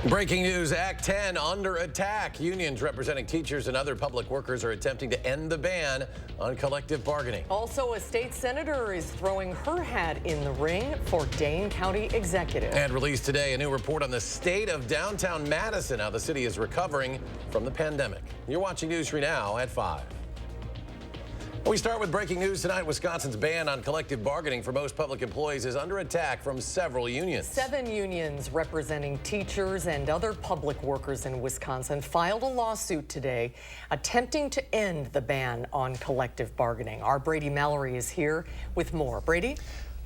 Breaking news, Act 10 under attack. Unions representing teachers and other public workers are attempting to end the ban on collective bargaining. Also, a state senator is throwing her hat in the ring for Dane County executive. And released today, a new report on the state of downtown Madison, how the city is recovering from the pandemic. You're watching News 3 Now at 5. We start with breaking news tonight. Wisconsin's ban on collective bargaining for most public employees is under attack from several unions. 7 unions representing teachers and other public workers in Wisconsin filed a lawsuit today attempting to end the ban on collective bargaining. Our Brady Mallory is here with more. Brady?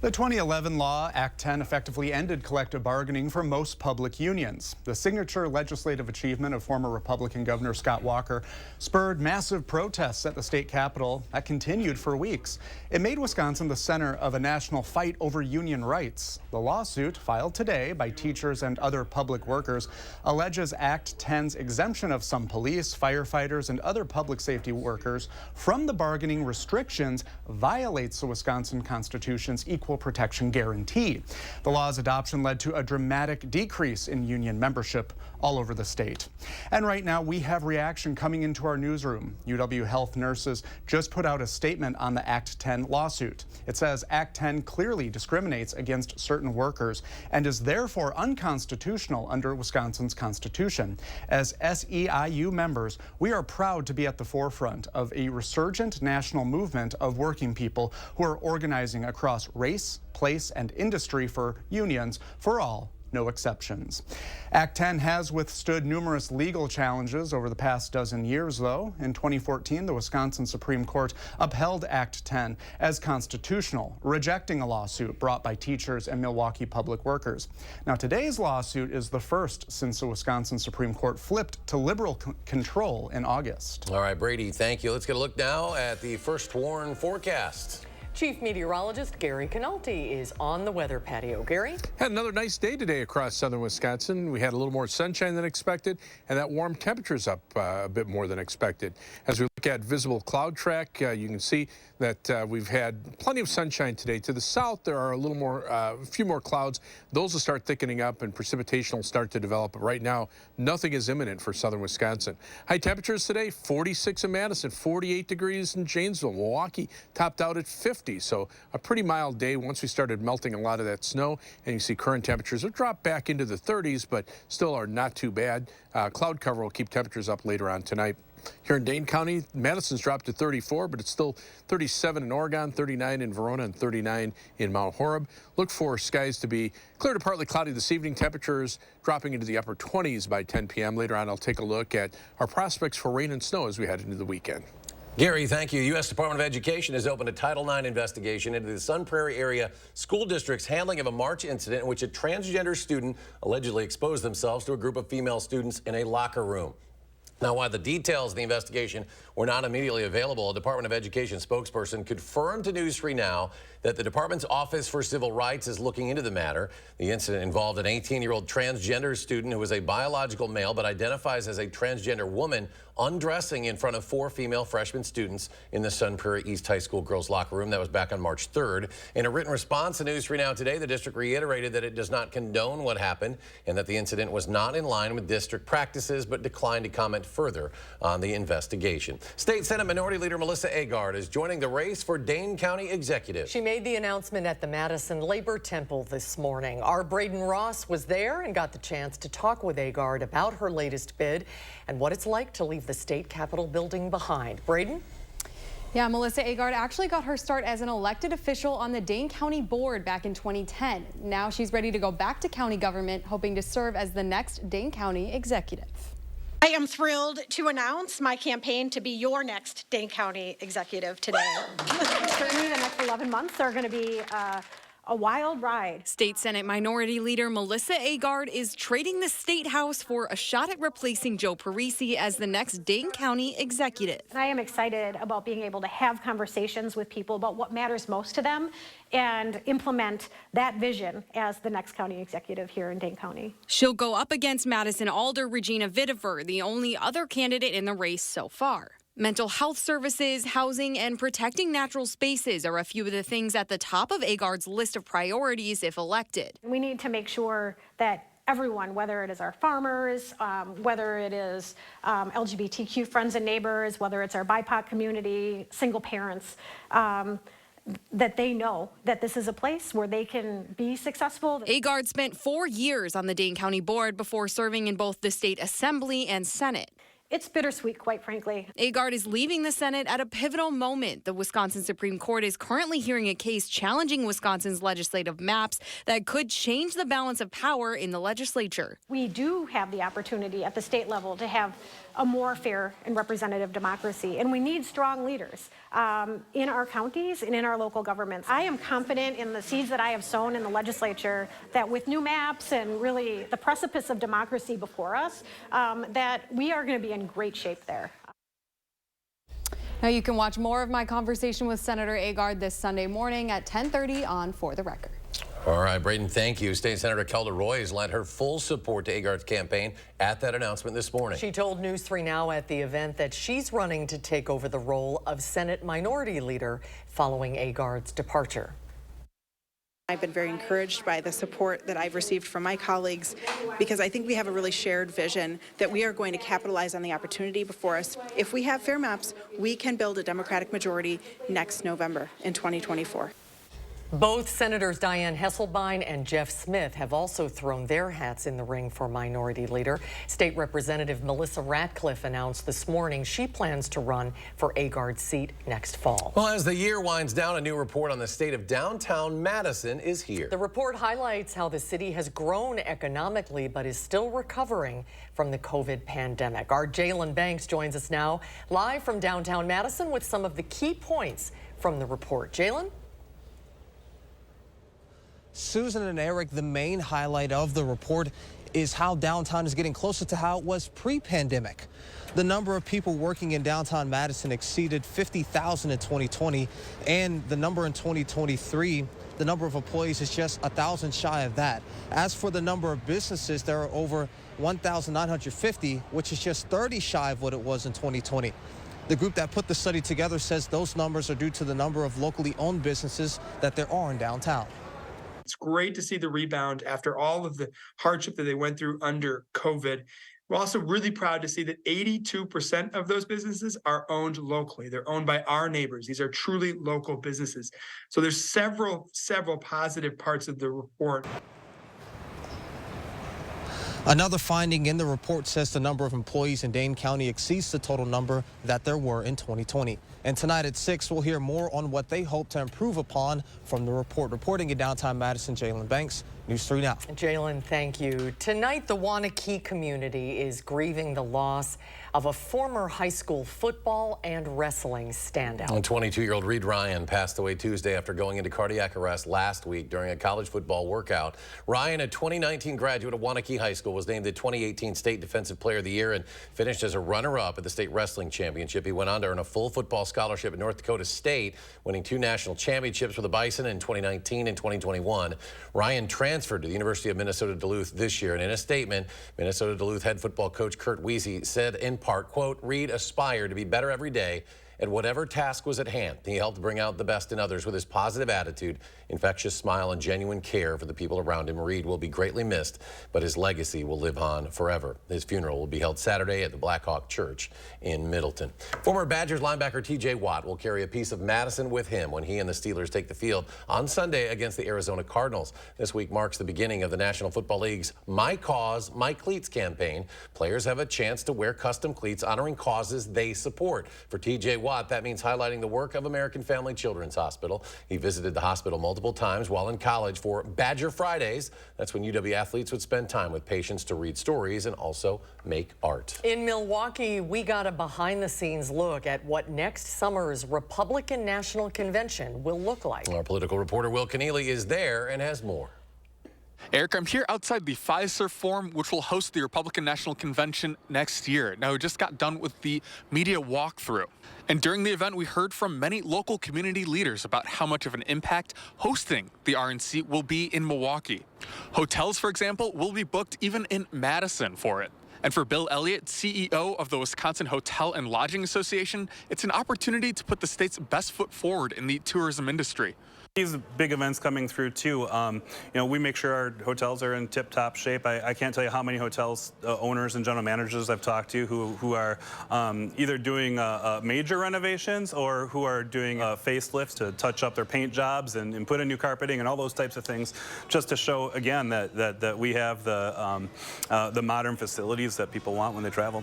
The 2011 law, Act 10, effectively ended collective bargaining for most public unions. The signature legislative achievement of former Republican Governor Scott Walker spurred massive protests at the state capitol that continued for weeks. It made Wisconsin the center of a national fight over union rights. The lawsuit, filed today by teachers and other public workers, alleges Act 10's exemption of some police, firefighters, and other public safety workers from the bargaining restrictions violates the Wisconsin Constitution's equal protection guarantee. The law's adoption led to a dramatic decrease in union membership all over the state. And right now we have reaction coming into our newsroom. UW Health nurses just put out a statement on the Act 10 lawsuit. It says Act 10 clearly discriminates against certain workers and is therefore unconstitutional under Wisconsin's Constitution. As SEIU members, we are proud to be at the forefront of a resurgent national movement of working people who are organizing across race, place, and industry for unions for all, no exceptions. Act 10 has withstood numerous legal challenges over the past dozen years, though. In 2014, the Wisconsin Supreme Court upheld Act 10 as constitutional, rejecting a lawsuit brought by teachers and Milwaukee public workers. Now, today's lawsuit is the first since the Wisconsin Supreme Court flipped to liberal control in August. All right, Brady, thank you. Let's get a look now at the first warn forecast. Chief Meteorologist Gary Canalti is on the weather patio. Gary? Had another nice day today across southern Wisconsin. We had a little more sunshine than expected, and that warm temperatures up a bit more than expected. As we look at visible cloud track, you can see that we've had plenty of sunshine today. To the south, there are a few more clouds. Those will start thickening up, and precipitation will start to develop. But right now, nothing is imminent for southern Wisconsin. High temperatures today: 46 in Madison, 48 degrees in Janesville. Milwaukee topped out at 50. So a pretty mild day once we started melting a lot of that snow, and you see current temperatures have dropped back into the 30s, but still are not too bad. Cloud cover will keep temperatures up later on tonight. Here in Dane County, Madison's dropped to 34, but it's still 37 in Oregon, 39 in Verona, and 39 in Mount Horeb. Look for skies to be clear to partly cloudy this evening. Temperatures dropping into the upper 20s by 10 p.m. Later on, I'll take a look at our prospects for rain and snow as we head into the weekend. Gary, thank you. U.S. Department of Education has opened a Title IX investigation into the Sun Prairie area school district's handling of a March incident in which a transgender student allegedly exposed themselves to a group of female students in a locker room. Now, while the details of the investigation were not immediately available, a Department of Education spokesperson confirmed to News 3 Now that the department's Office for Civil Rights is looking into the matter. The incident involved an 18-year-old transgender student who was a biological male but identifies as a transgender woman undressing in front of 4 female freshman students in the Sun Prairie East High School girls' locker room. That was back on March 3rd. In a written response to News 3 Now today, the district reiterated that it does not condone what happened and that the incident was not in line with district practices, but declined to comment further on the investigation. State Senate Minority Leader Melissa Agard is joining the race for Dane County executive. She made the announcement at the Madison Labor Temple this morning. Our Braden Ross was there and got the chance to talk with Agard about her latest bid and what it's like to leave the state capitol building behind. Braden? Yeah, Melissa Agard actually got her start as an elected official on the Dane County Board back in 2010. Now she's ready to go back to county government, hoping to serve as the next Dane County executive. I am thrilled to announce my campaign to be your next Dane County executive today. Certainly the next 11 months are going to be a wild ride. State Senate Minority Leader Melissa Agard is trading the State House for a shot at replacing Joe Parisi as the next Dane County executive. And I am excited about being able to have conversations with people about what matters most to them and implement that vision as the next county executive here in Dane County. She'll go up against Madison Alder Regina Vitiver, the only other candidate in the race so far. Mental health services, housing, and protecting natural spaces are a few of the things at the top of Agard's list of priorities if elected. We need to make sure that everyone, whether it is our farmers, whether it is LGBTQ friends and neighbors, whether it's our BIPOC community, single parents, that they know that this is a place where they can be successful. Agard spent 4 years on the Dane County Board before serving in both the state assembly and Senate. It's bittersweet, quite frankly. Agard is leaving the Senate at a pivotal moment. The Wisconsin Supreme Court is currently hearing a case challenging Wisconsin's legislative maps that could change the balance of power in the legislature. We do have the opportunity at the state level to have a more fair and representative democracy, and we need strong leaders in our counties and in our local governments. I am confident in the seeds that I have sown in the legislature that with new maps and really the precipice of democracy before us, that we are going to be in great shape there. Now you can watch more of my conversation with Senator Agard this Sunday morning at 10:30 on For the Record. All right, Braden, thank you. State Senator Kelda Roy has lent her full support to Agard's campaign at that announcement this morning. She told News 3 Now at the event that she's running to take over the role of Senate Minority Leader following Agard's departure. I've been very encouraged by the support that I've received from my colleagues because I think we have a really shared vision that we are going to capitalize on the opportunity before us. If we have fair maps, we can build a Democratic majority next November in 2024. Both Senators Dianne Hesselbein and Jeff Smith have also thrown their hats in the ring for Minority Leader. State Representative Melissa Ratcliffe announced this morning she plans to run for Agard's seat next fall. Well, as the year winds down, a new report on the state of downtown Madison is here. The report highlights how the city has grown economically but is still recovering from the COVID pandemic. Our Jalen Banks joins us now live from downtown Madison with some of the key points from the report. Jalen? Susan and Eric, the main highlight of the report is how downtown is getting closer to how it was pre-pandemic. The number of people working in downtown Madison exceeded 50,000 in 2020, and the number in 2023, the number of employees is just 1,000 shy of that. As for the number of businesses, there are over 1,950, which is just 30 shy of what it was in 2020. The group that put the study together says those numbers are due to the number of locally owned businesses that there are in downtown. It's great to see the rebound after all of the hardship that they went through under COVID. We're also really proud to see that 82% of those businesses are owned locally. They're owned by our neighbors. These are truly local businesses. So there's several positive parts of the report. Another finding in the report says the number of employees in Dane County exceeds the total number that there were in 2020. And tonight at 6, we'll hear more on what they hope to improve upon from the report. Reporting in downtown Madison, Jalen Banks, News 3 Now. Jalen, thank you. Tonight, the Waunakee community is grieving the loss of a former high school football and wrestling standout. 22-year-old Reed Ryan passed away Tuesday after going into cardiac arrest last week during a college football workout. Ryan, a 2019 graduate of Waunakee High School, was named the 2018 State Defensive Player of the Year and finished as a runner-up at the state wrestling championship. He went on to earn a full football scholarship at North Dakota State, winning 2 national championships for the Bison in 2019 and 2021. Ryan transferred to the University of Minnesota Duluth this year, and in a statement, Minnesota Duluth head football coach Kurt Wiese said in part, quote, Reed aspired to be better every day at whatever task was at hand. He helped bring out the best in others with his positive attitude, infectious smile, and genuine care for the people around him. Reed will be greatly missed, but his legacy will live on forever. His funeral will be held Saturday at the Black Hawk Church in Middleton. Former Badgers linebacker T.J. Watt will carry a piece of Madison with him when he and the Steelers take the field on Sunday against the Arizona Cardinals. This week marks the beginning of the National Football League's My Cause, My Cleats campaign. Players have a chance to wear custom cleats honoring causes they support. For T.J. Watt, that means highlighting the work of American Family Children's Hospital. He visited the hospital multiple times while in college for Badger Fridays. That's when UW athletes would spend time with patients to read stories and also make art. In Milwaukee, we got a behind-the-scenes look at what next summer's Republican National Convention will look like. Our political reporter Will Keneally is there and has more. Eric, I'm here outside the Pfizer Forum, which will host the Republican National Convention next year. Now, we just got done with the media walkthrough. And during the event, we heard from many local community leaders about how much of an impact hosting the RNC will be in Milwaukee. Hotels, for example, will be booked even in Madison for it. And for Bill Elliott, CEO of the Wisconsin Hotel and Lodging Association, it's an opportunity to put the state's best foot forward in the tourism industry. These big events coming through too, we make sure our hotels are in tip-top shape. I can't tell you how many hotels owners and general managers I've talked to who are either doing major renovations or who are doing facelifts to touch up their paint jobs and put in new carpeting and all those types of things, just to show again that we have the modern facilities that people want when they travel.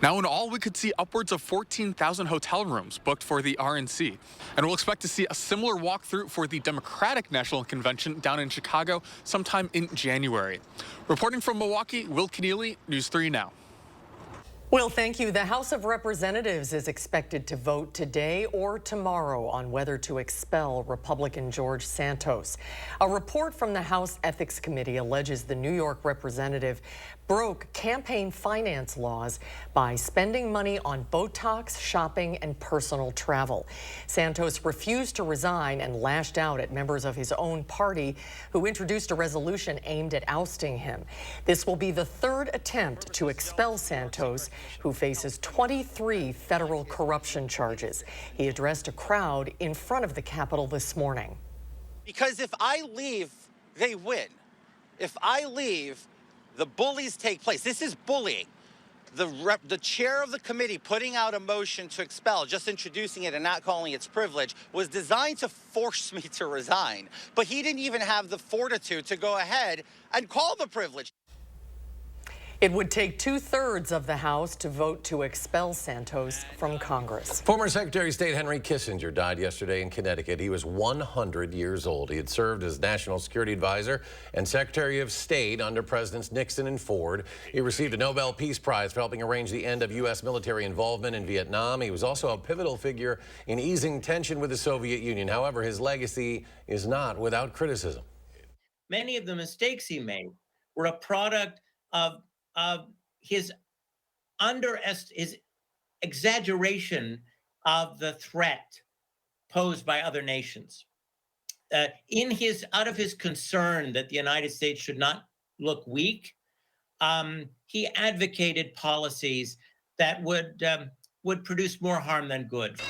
Now in all, we could see upwards of 14,000 hotel rooms booked for the RNC. And we'll expect to see a similar walkthrough for the Democratic National Convention down in Chicago sometime in January. Reporting from Milwaukee, Will Keneally, News 3 Now. Well, thank you. The House of Representatives is expected to vote today or tomorrow on whether to expel Republican George Santos. A report from the House Ethics Committee alleges the New York representative broke campaign finance laws by spending money on Botox, shopping, and personal travel. Santos refused to resign and lashed out at members of his own party who introduced a resolution aimed at ousting him. This will be the third attempt to expel Santos, who faces 23 federal corruption charges. He addressed a crowd in front of the Capitol this morning. Because if I leave, they win. If I leave, the bullies take place. This is bullying. The chair of the committee putting out a motion to expel, just introducing it and not calling it privilege, was designed to force me to resign. But he didn't even have the fortitude to go ahead and call the privilege. It would take 2/3 of the House to vote to expel Santos from Congress. Former Secretary of State Henry Kissinger died yesterday in Connecticut. He was 100 years old. He had served as National Security Advisor and Secretary of State under Presidents Nixon and Ford. He received a Nobel Peace Prize for helping arrange the end of U.S. military involvement in Vietnam. He was also a pivotal figure in easing tension with the Soviet Union. However, his legacy is not without criticism. Many of the mistakes he made were a product of his exaggeration of the threat posed by other nations. Out of his concern that the United States should not look weak, he advocated policies that would produce more harm than good.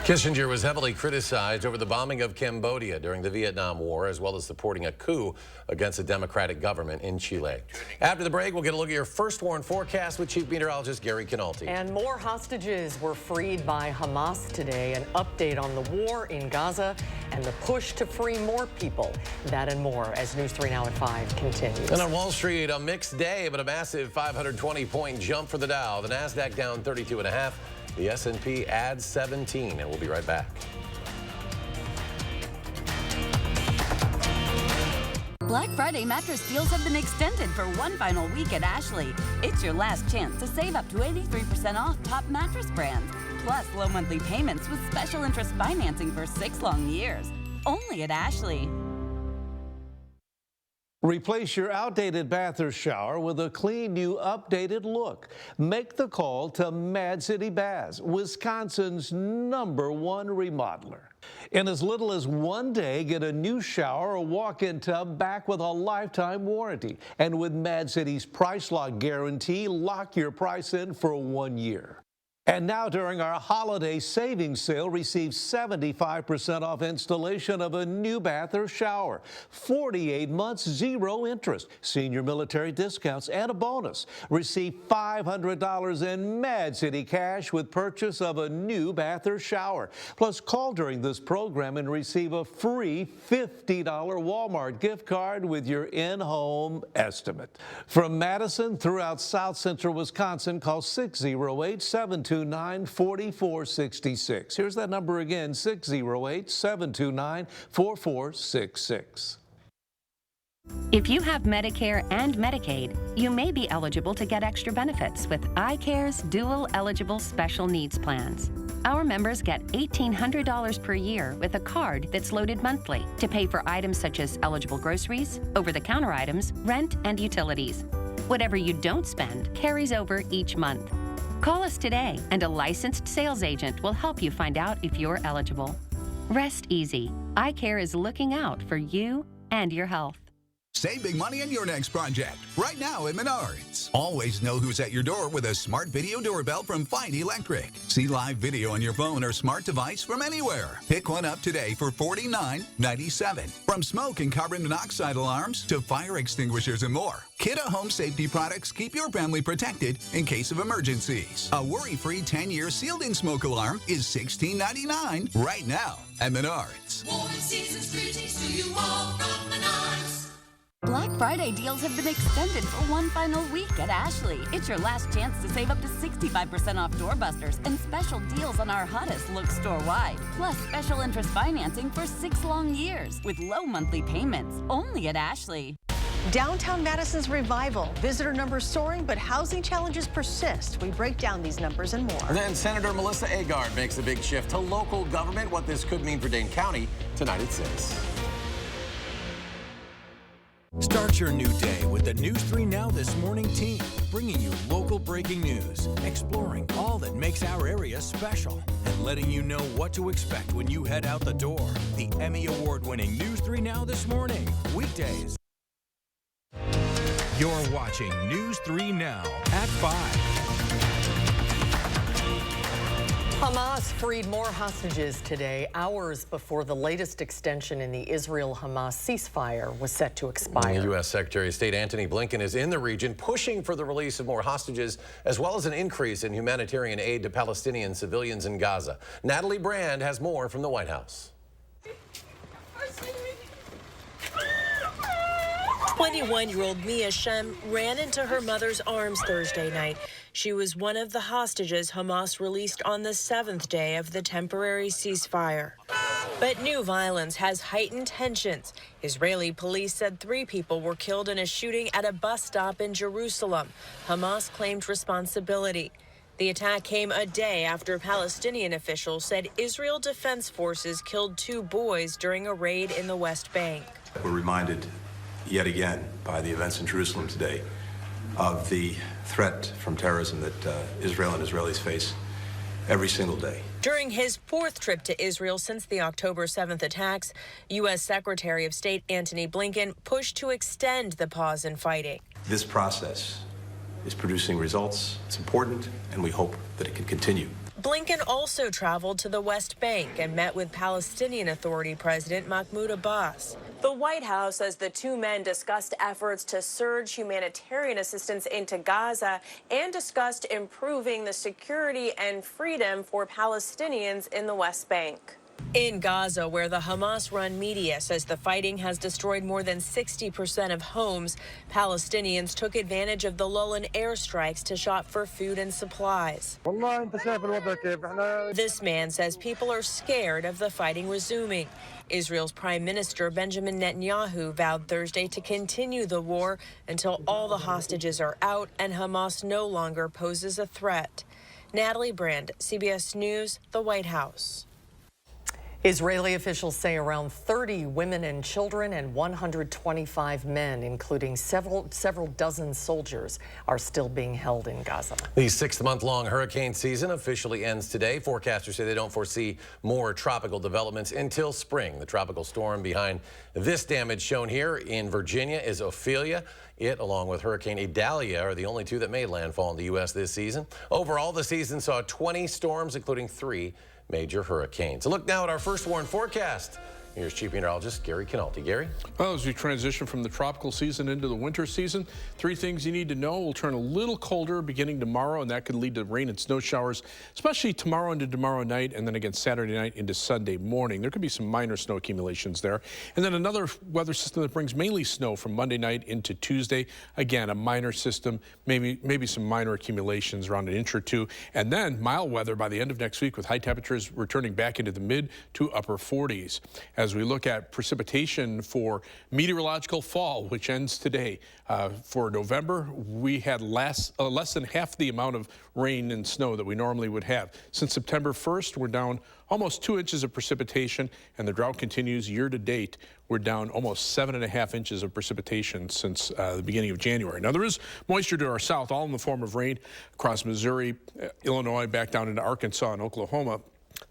Kissinger was heavily criticized over the bombing of Cambodia during the Vietnam War, as well as supporting a coup against the democratic government in Chile. After the break, we'll get a look at your first warn forecast with Chief Meteorologist Gary Canalti. And more hostages were freed by Hamas today. An update on the war in Gaza and the push to free more people. That and more as News 3 Now at 5 continues. And on Wall Street, a mixed day, but a massive 520-point jump for the Dow. The Nasdaq down 32.5. The S&P adds 17, and we'll be right back. Black Friday mattress deals have been extended for one final week at Ashley. It's your last chance to save up to 83% off top mattress brands, plus low monthly payments with special interest financing for 6 long years. Only at Ashley. Replace your outdated bath or shower with a clean, new, updated look. Make the call to Mad City Baths, Wisconsin's #1 remodeler. In as little as 1 day, get a new shower or walk-in tub back with a lifetime warranty. And with Mad City's Price Lock Guarantee, lock your price in for 1 year. And now during our holiday savings sale, receive 75% off installation of a new bath or shower. 48 months, 0 interest, senior military discounts, and a bonus. Receive $500 in Mad City cash with purchase of a new bath or shower. Plus, call during this program and receive a free $50 Walmart gift card with your in-home estimate. From Madison throughout South Central Wisconsin, call 608-729-4466. Here's that number again, 608-729-4466. If you have Medicare and Medicaid, you may be eligible to get extra benefits with iCare's dual eligible special needs plans. Our members get $1,800 per year with a card that's loaded monthly to pay for items such as eligible groceries, over-the-counter items, rent, and utilities. Whatever you don't spend carries over each month. Call us today, and a licensed sales agent will help you find out if you're eligible. Rest easy. iCare is looking out for you and your health. Save big money on your next project right now at Menards. Always know who's at your door with a smart video doorbell from Fine Electric. See live video on your phone or smart device from anywhere. Pick one up today for $49.97. From smoke and carbon monoxide alarms to fire extinguishers and more, Kidde Home Safety products keep your family protected in case of emergencies. A worry-free 10-year sealed-in smoke alarm is $16.99 right now at Menards. Warm season's greetings to you all from Menards. Black Friday deals have been extended for one final week at Ashley. It's your last chance to save up to 65% off doorbusters and special deals on our hottest looks store-wide. Plus special interest financing for 6 long years with low monthly payments only at Ashley. Downtown Madison's revival. Visitor numbers soaring, but housing challenges persist. We break down these numbers and more. And then Senator Melissa Agard makes a big shift to local government, what this could mean for Dane County, tonight at 6. Start your new day with the News 3 Now This Morning team, bringing you local breaking news, exploring all that makes our area special, and letting you know what to expect when you head out the door. The Emmy Award-winning News 3 Now This Morning, weekdays. You're watching News 3 Now at 5. Hamas freed more hostages today, hours before the latest extension in the Israel-Hamas ceasefire was set to expire. U.S. Secretary of State Antony Blinken is in the region pushing for the release of more hostages, as well as an increase in humanitarian aid to Palestinian civilians in Gaza. Natalie Brand has more from the White House. 21-year-old Mia Shem ran into her mother's arms Thursday night. She was one of the hostages Hamas released on the 7th day of the temporary ceasefire. But new violence has heightened tensions. Israeli police said 3 people were killed in a shooting at a bus stop in Jerusalem. Hamas claimed responsibility. The attack came a day after Palestinian officials said Israel Defense Forces killed 2 boys during a raid in the West Bank. We're reminded yet again by the events in Jerusalem today of the threat from terrorism that Israel and Israelis face every single day. During his 4th trip to Israel since the October 7th attacks, U.S. Secretary of State Antony Blinken pushed to extend the pause in fighting. This process is producing results. It's important, and we hope that it can continue. Blinken also traveled to the West Bank and met with Palestinian Authority President Mahmoud Abbas. The White House says the 2 men discussed efforts to surge humanitarian assistance into Gaza and discussed improving the security and freedom for Palestinians in the West Bank. In Gaza, where the Hamas-run media says the fighting has destroyed more than 60% of homes, Palestinians took advantage of the lull in airstrikes to shop for food and supplies. This man says people are scared of the fighting resuming. Israel's Prime Minister Benjamin Netanyahu vowed Thursday to continue the war until all the hostages are out and Hamas no longer poses a threat. Natalie Brand, CBS News, the White House. Israeli officials say around 30 women and children and 125 men, including several dozen soldiers, are still being held in Gaza. The 6-month-long hurricane season officially ends today. Forecasters say they don't foresee more tropical developments until spring. The tropical storm behind this damage shown here in Virginia is Ophelia. It, along with Hurricane Idalia, are the only 2 that made landfall in the U.S. this season. Overall, the season saw 20 storms, including 3 major hurricanes. A look now at our first warn forecast. Here's Chief Meteorologist Gary Canalti. Gary? Well, as we transition from the tropical season into the winter season, 3 things you need to know. We'll turn a little colder beginning tomorrow, and that could lead to rain and snow showers, especially tomorrow into tomorrow night, and then again Saturday night into Sunday morning. There could be some minor snow accumulations there. And then another weather system that brings mainly snow from Monday night into Tuesday. Again, a minor system, maybe some minor accumulations around an inch or 2. And then mild weather by the end of next week with high temperatures returning back into the mid to upper 40s. As we look at precipitation for meteorological fall, which ends today, for November, we had less than half the amount of rain and snow that we normally would have. Since September 1st, we're down almost 2 inches of precipitation, and the drought continues year to date. We're down almost 7.5 inches of precipitation since the beginning of January. Now, there is moisture to our south, all in the form of rain across Missouri, Illinois, back down into Arkansas and Oklahoma.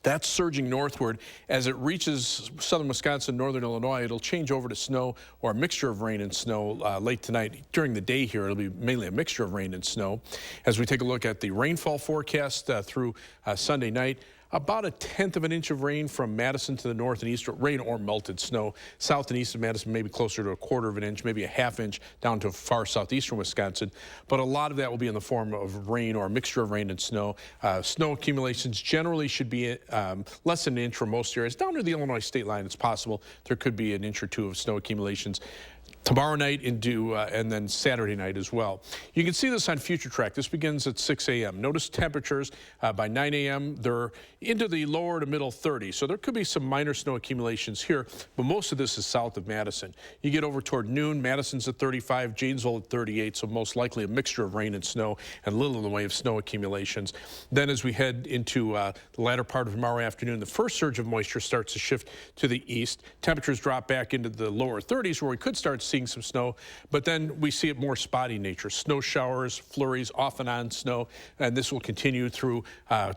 That's surging northward. As it reaches southern Wisconsin, northern Illinois, it'll change over to snow or a mixture of rain and snow late tonight. During the day here, it'll be mainly a mixture of rain and snow. As we take a look at the rainfall forecast through Sunday night, about 1/10 of an inch of rain from Madison to the north and east, rain or melted snow. South and east of Madison, maybe closer to 1/4 of an inch, maybe a 1/2 inch down to far southeastern Wisconsin. But a lot of that will be in the form of rain or a mixture of rain and snow. Snow accumulations generally should be less than an inch for most areas. Down to the Illinois state line, it's possible there could be an inch or two of snow accumulations tomorrow night and then Saturday night as well. You can see this on Future Track. This begins at 6 a.m. Notice temperatures by 9 a.m. They're into the lower to middle 30s. So there could be some minor snow accumulations here, but most of this is south of Madison. You get over toward noon, Madison's at 35, Janesville at 38, so most likely a mixture of rain and snow and little in the way of snow accumulations. Then as we head into the latter part of tomorrow afternoon, the first surge of moisture starts to shift to the east. Temperatures drop back into the lower 30s where we could start seeing some snow, but then we see it more spotty nature. Snow showers, flurries, off and on snow, and this will continue through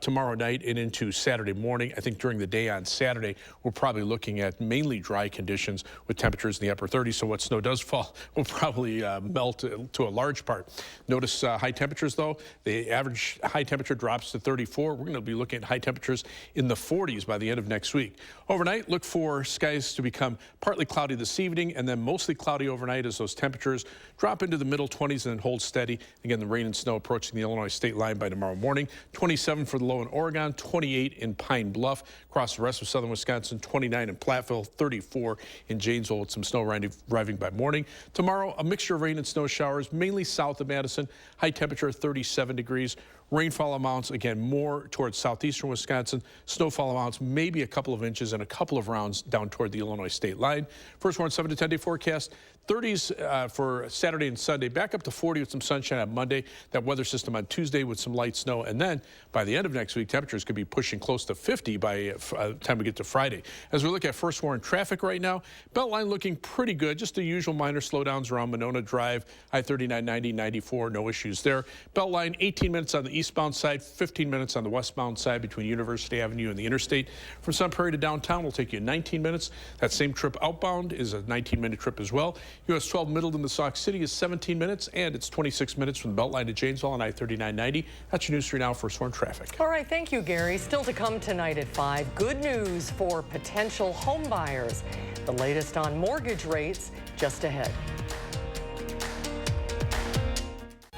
tomorrow night and into Saturday morning. I think during the day on Saturday, we're probably looking at mainly dry conditions with temperatures in the upper 30s, so what snow does fall will probably melt to a large part. Notice high temperatures, though. The average high temperature drops to 34. We're going to be looking at high temperatures in the 40s by the end of next week. Overnight, look for skies to become partly cloudy this evening and then mostly cloudy overnight as those temperatures drop into the middle 20s and then hold steady. Again, the rain and snow approaching the Illinois state line by tomorrow morning. 27 for the low in Oregon, 28 in Pine Bluff. Across the rest of southern Wisconsin, 29 in Platteville, 34 in Janesville with some snow arriving by morning. Tomorrow, a mixture of rain and snow showers, mainly south of Madison. High temperature 37 degrees. Rainfall amounts, again, more towards southeastern Wisconsin. Snowfall amounts, maybe a couple of inches and a couple of rounds down toward the Illinois state line. First one, 7 to 10 day forecast. 30s for Saturday and Sunday, back up to 40 with some sunshine on Monday. That weather system on Tuesday with some light snow. And then by the end of next week, temperatures could be pushing close to 50 by the time we get to Friday. As we look at first warning traffic right now, Beltline looking pretty good. Just the usual minor slowdowns around Monona Drive, I-39, 90, 94, no issues there. Beltline 18 minutes on the eastbound side, 15 minutes on the westbound side between University Avenue and the interstate. From Sun Prairie to downtown will take you 19 minutes. That same trip outbound is a 19-minute trip as well. US 12 Middleton to Sauk City is 17 minutes, and it's 26 minutes from the Beltline to Janesville on I-39, 90. That's your News 3 Now first warning traffic. All right, thank you, Gary. Still to come tonight at 5. Good news for potential home buyers. The latest on mortgage rates just ahead.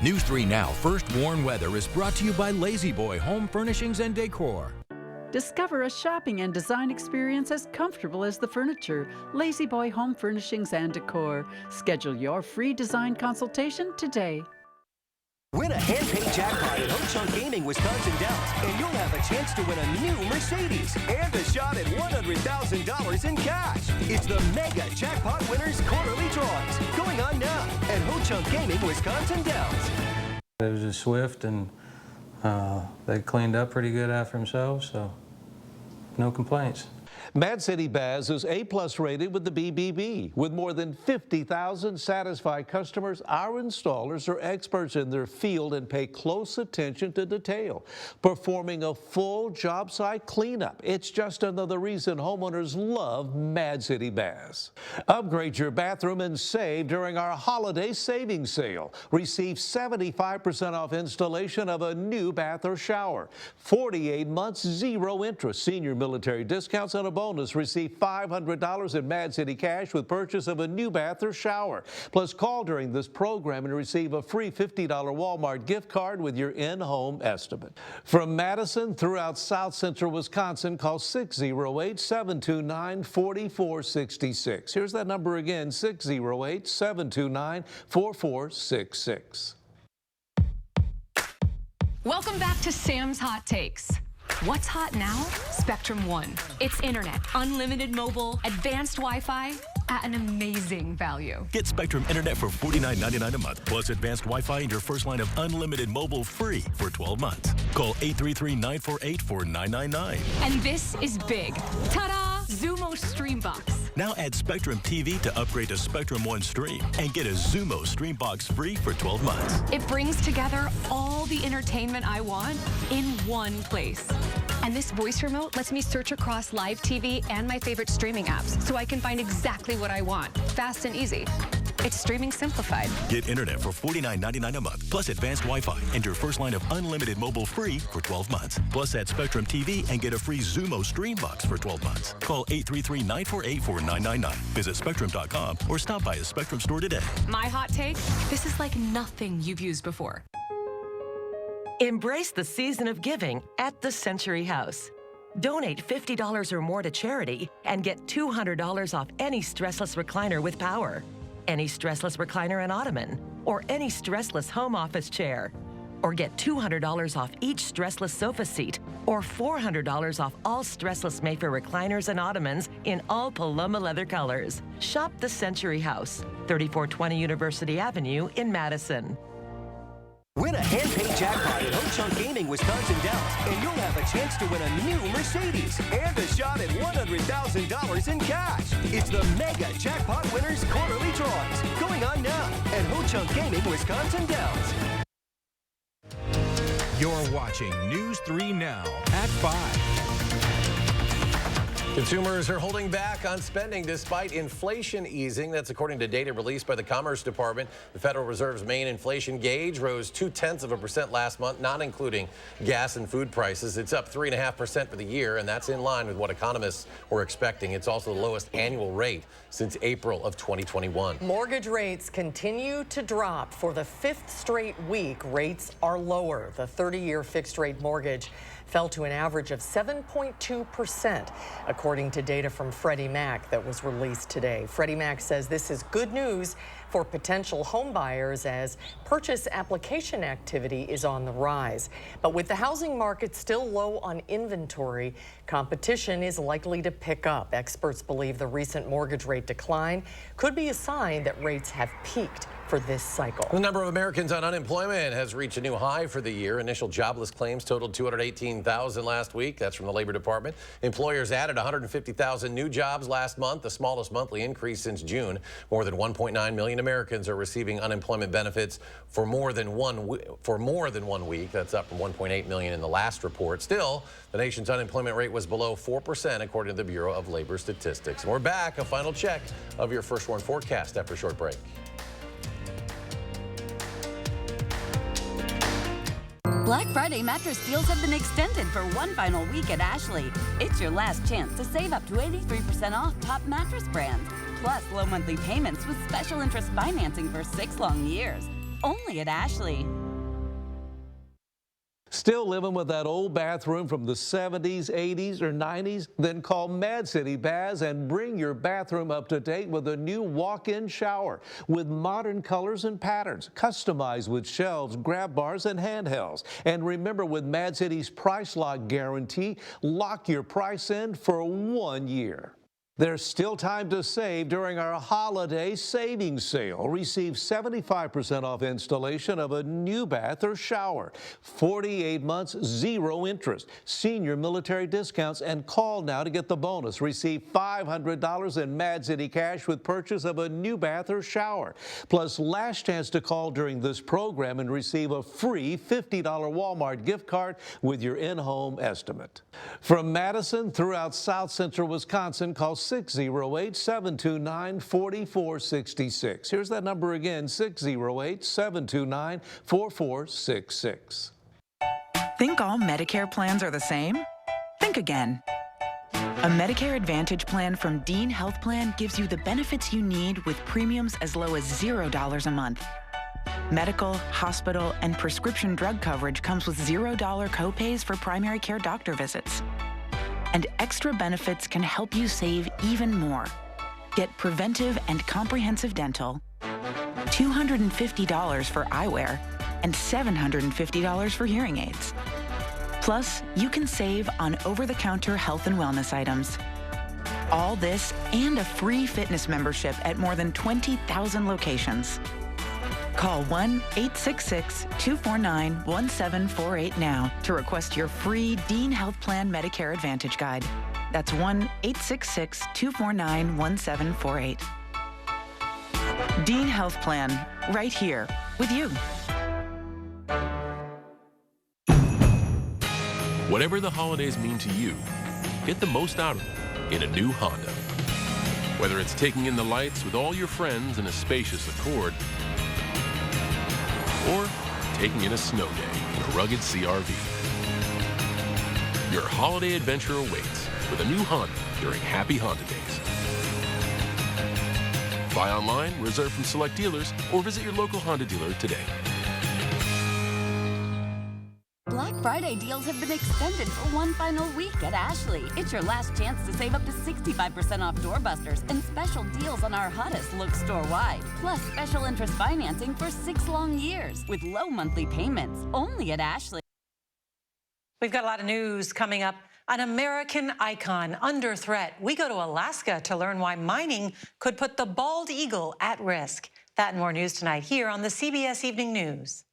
News 3 Now First Warn Weather is brought to you by Lazy Boy Home Furnishings and Decor. Discover a shopping and design experience as comfortable as the furniture. Lazy Boy Home Furnishings and Decor. Schedule your free design consultation today. Win a hand-paid jackpot at Ho Chunk Gaming Wisconsin Dells, and you'll have a chance to win a new Mercedes and a shot at $100,000 in cash. It's the Mega Jackpot Winners Quarterly Drawings going on now at Ho Chunk Gaming Wisconsin Dells. It was just swift, and they cleaned up pretty good after themselves, so no complaints. Mad City Baz is A+ rated with the BBB. With more than 50,000 satisfied customers, our installers are experts in their field and pay close attention to detail, performing a full job site cleanup. It's just another reason homeowners love Mad City Baz. Upgrade your bathroom and save during our holiday savings sale. Receive 75% off installation of a new bath or shower. 48 months, 0 interest. Senior military discounts and a bonus. Receive $500 in Mad City cash with purchase of a new bath or shower. Plus, call during this program and receive a free $50 Walmart gift card with your in-home estimate. From Madison throughout South Central Wisconsin, call 608-729-4466. Here's that number again, 608-729-4466. Welcome back to Sam's Hot Takes. What's hot now? Spectrum One. It's internet, unlimited mobile, advanced Wi-Fi at an amazing value. Get Spectrum Internet for $49.99 a month, plus advanced Wi-Fi and your first line of unlimited mobile free for 12 months. Call 833-948-4999. And this is big. Ta-da! Zumo Streambox. Now add Spectrum TV to upgrade to Spectrum One Stream and get a Zumo Streambox free for 12 months. It brings together all the entertainment I want in one place. And this voice remote lets me search across live TV and my favorite streaming apps so I can find exactly what I want, fast and easy. It's streaming simplified. Get internet for $49.99 a month, plus advanced Wi-Fi, and your first line of unlimited mobile free for 12 months. Plus add Spectrum TV and get a free Xumo Stream Box for 12 months. Call 833-948-4999. Visit Spectrum.com or stop by a Spectrum store today. My hot take, this is like nothing you've used before. Embrace the season of giving at the Century House. Donate $50 or more to charity and get $200 off any stressless recliner with power, any stressless recliner and ottoman, or any stressless home office chair. Or get $200 off each stressless sofa seat, or $400 off all stressless Mayfair recliners and ottomans in all Paloma leather colors. Shop the Century House, 3420 University Avenue in Madison. Win a hand-paid jackpot at Ho-Chunk Gaming Wisconsin Dells, and you'll have a chance to win a new Mercedes and a shot at $100,000 in cash. It's the Mega Jackpot Winners Quarterly Drawings, going on now at Ho-Chunk Gaming Wisconsin Dells. You're watching News 3 Now at 5. Consumers are holding back on spending despite inflation easing. That's according to data released by the Commerce Department. The Federal Reserve's main inflation gauge rose 0.2% last month, not including gas and food prices. It's up 3.5% for the year, and that's in line with what economists were expecting. It's also the lowest annual rate since April of 2021. Mortgage rates continue to drop for the 5th straight week. Rates are lower. The 30-year fixed-rate mortgage fell to an average of 7.2%, according to data from Freddie Mac that was released today. Freddie Mac says this is good news for potential home buyers as purchase application activity is on the rise. But with the housing market still low on inventory, competition is likely to pick up. Experts believe the recent mortgage rate decline could be a sign that rates have peaked for this cycle. The number of Americans on unemployment has reached a new high for the year. Initial jobless claims totaled 218,000 last week. That's from the Labor Department. Employers added 150,000 new jobs last month, the smallest monthly increase since June. More than 1.9 million Americans are receiving unemployment benefits for more than 1 week. That's up from 1.8 million in the last report. Still, the nation's unemployment rate was below 4%, according to the Bureau of Labor Statistics. And we're back. A final check of your First Warn forecast after a short break. Black Friday mattress deals have been extended for one final week at Ashley. It's your last chance to save up to 83% off top mattress brands, plus low monthly payments with special interest financing for 6 long years. Only at Ashley. Still living with that old bathroom from the 70s, 80s, or 90s? Then call Mad City Baths and bring your bathroom up to date with a new walk-in shower with modern colors and patterns, customized with shelves, grab bars, and handhelds. And remember, with Mad City's Price Lock Guarantee, lock your price in for 1 year. There's still time to save during our holiday savings sale. Receive 75% off installation of a new bath or shower. 48 months, 0 interest. Senior military discounts, and call now to get the bonus. Receive $500 in Mad City cash with purchase of a new bath or shower. Plus, last chance to call during this program and receive a free $50 Walmart gift card with your in-home estimate. From Madison throughout South Central Wisconsin, call 608-729-4466. Here's that number again, 608-729-4466. Think all Medicare plans are the same? Think again. A Medicare Advantage plan from Dean Health Plan gives you the benefits you need with premiums as low as $0 a month. Medical, hospital, and prescription drug coverage comes with $0 copays for primary care doctor visits. And extra benefits can help you save even more. Get preventive and comprehensive dental, $250 for eyewear, and $750 for hearing aids. Plus, you can save on over-the-counter health and wellness items. All this and a free fitness membership at more than 20,000 locations. Call 1-866-249-1748 now to request your free Dean Health Plan Medicare Advantage Guide. That's 1-866-249-1748. Dean Health Plan, right here with you. Whatever the holidays mean to you, get the most out of them in a new Honda. Whether it's taking in the lights with all your friends in a spacious Accord, or taking in a snow day in a rugged CRV. Your holiday adventure awaits with a new Honda during Happy Honda Days. Buy online, reserve from select dealers, or visit your local Honda dealer today. Black Friday deals have been extended for one final week at Ashley. It's your last chance to save up to 65% off doorbusters and special deals on our hottest looks store-wide. Plus special interest financing for 6 long years with low monthly payments. Only at Ashley. We've got a lot of news coming up. An American icon under threat. We go to Alaska to learn why mining could put the bald eagle at risk. That and more news tonight here on the CBS Evening News.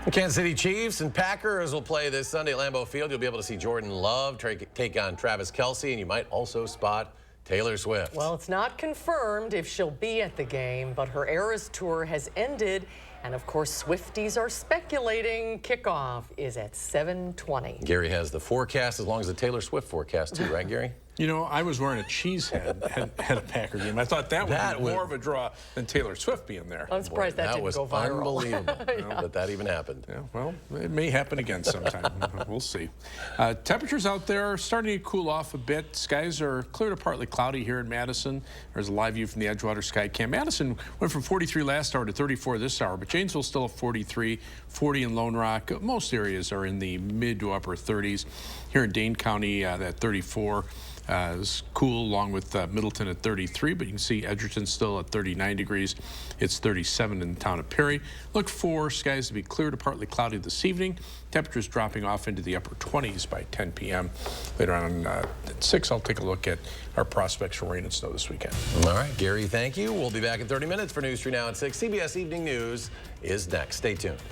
The Kansas City Chiefs and Packers will play this Sunday at Lambeau Field. You'll be able to see Jordan Love take on Travis Kelce, and you might also spot Taylor Swift. Well, it's not confirmed if she'll be at the game, but her Eras Tour has ended. And of course, Swifties are speculating kickoff is at 7:20. Gary has the forecast as long as the Taylor Swift forecast too, right, Gary? You know, I was wearing a cheese head at a Packer game. I thought that would be more of a draw than Taylor Swift being there. I'm surprised that didn't go viral. Unbelievable that even happened. Yeah, well, it may happen again sometime. We'll see. Temperatures out there are starting to cool off a bit. Skies are clear to partly cloudy here in Madison. There's a live view from the Edgewater Sky Cam. Madison went from 43 last hour to 34 this hour, but Janesville still at 43, 40 in Lone Rock. Most areas are in the mid to upper 30s. Here in Dane County, that 34 is cool, along with Middleton at 33, but you can see Edgerton still at 39 degrees. It's 37 in the town of Perry. Look for skies to be clear to partly cloudy this evening. Temperatures dropping off into the upper 20s by 10 p.m. Later on at 6, I'll take a look at our prospects for rain and snow this weekend. All right, Gary, thank you. We'll be back in 30 minutes for News 3 Now at 6. CBS Evening News is next. Stay tuned.